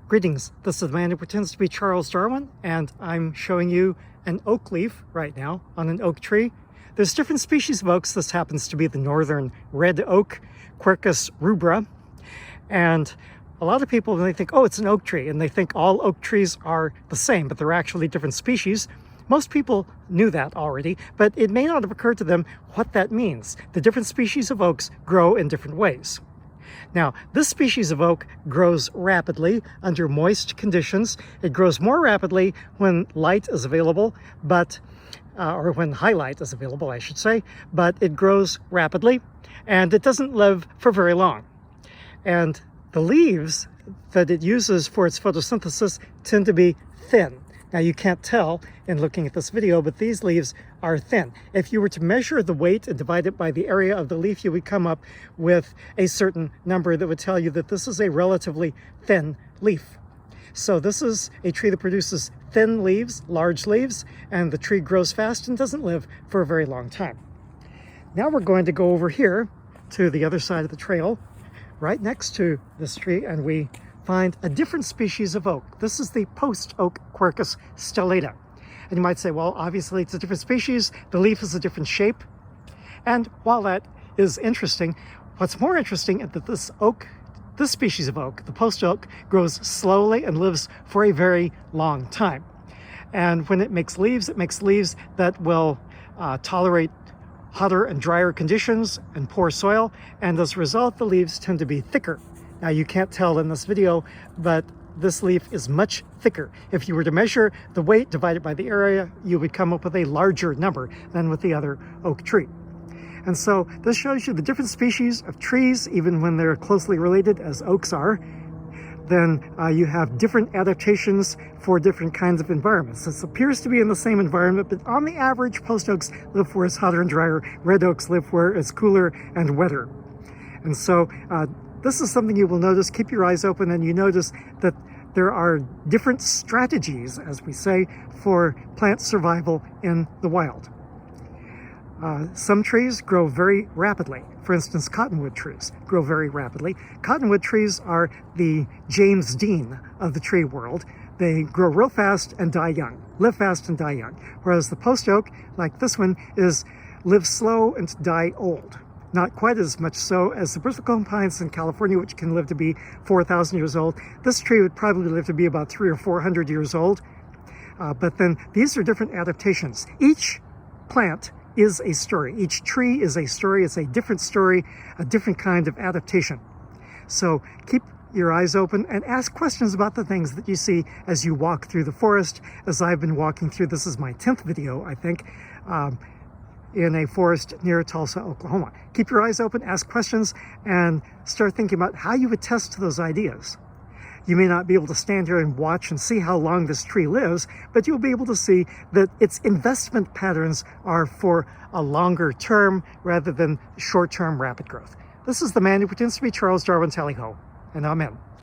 Greetings, this is the man who pretends to be Charles Darwin, and I'm showing you an oak leaf right now on an oak tree. There's different species of oaks. This happens to be the northern red oak, Quercus rubra. And a lot of people, when they think, oh, it's an oak tree, and they think all oak trees are the same, but they're actually different species. Most people knew that already, but it may not have occurred to them what that means. The different species of oaks grow in different ways. Now, this species of oak grows rapidly under moist conditions. It grows more rapidly when light is available, or when high light is available, I should say, but it grows rapidly and it doesn't live for very long. And the leaves that it uses for its photosynthesis tend to be thin. Now, you can't tell in looking at this video, but these leaves are thin. If you were to measure the weight and divide it by the area of the leaf, you would come up with a certain number that would tell you that this is a relatively thin leaf. So this is a tree that produces thin leaves, large leaves, and the tree grows fast and doesn't live for a very long time. Now we're going to go over here to the other side of the trail, right next to this tree, and we find a different species of oak. This is the post oak Quercus stellata. And you might say, well, obviously it's a different species. The leaf is a different shape. And while that is interesting, what's more interesting is that this species of oak, the post oak, grows slowly and lives for a very long time. And when it makes leaves that will tolerate hotter and drier conditions and poor soil. And as a result, the leaves tend to be thicker. Now, you can't tell in this video, but this leaf is much thicker. If you were to measure the weight divided by the area, you would come up with a larger number than with the other oak tree. And so this shows you the different species of trees, even when they're closely related as oaks are. Then you have different adaptations for different kinds of environments. This appears to be in the same environment, but on the average, post oaks live where it's hotter and drier. Red oaks live where it's cooler and wetter. And so this is something you will notice. Keep your eyes open, and you notice that there are different strategies, as we say, for plant survival in the wild. Some trees grow very rapidly. For instance, cottonwood trees grow very rapidly. Cottonwood trees are the James Dean of the tree world. They grow real fast and die young, live fast and die young. Whereas the post oak, like this one, live slow and die old. Not quite as much so as the bristlecone pines in California, which can live to be 4,000 years old. This tree would probably live to be about 300 or 400 years old. But then these are different adaptations. Each plant is a story. Each tree is a story. It's a different story, a different kind of adaptation. So keep your eyes open and ask questions about the things that you see as you walk through the forest, as I've been walking through. This is my 10th video, I think, in a forest near Tulsa, Oklahoma. Keep your eyes open, ask questions, and start thinking about how you would test those ideas. You may not be able to stand here and watch and see how long this tree lives, but you'll be able to see that its investment patterns are for a longer term rather than short-term rapid growth. This is the man who pretends to be Charles Darwin, tally ho, and amen.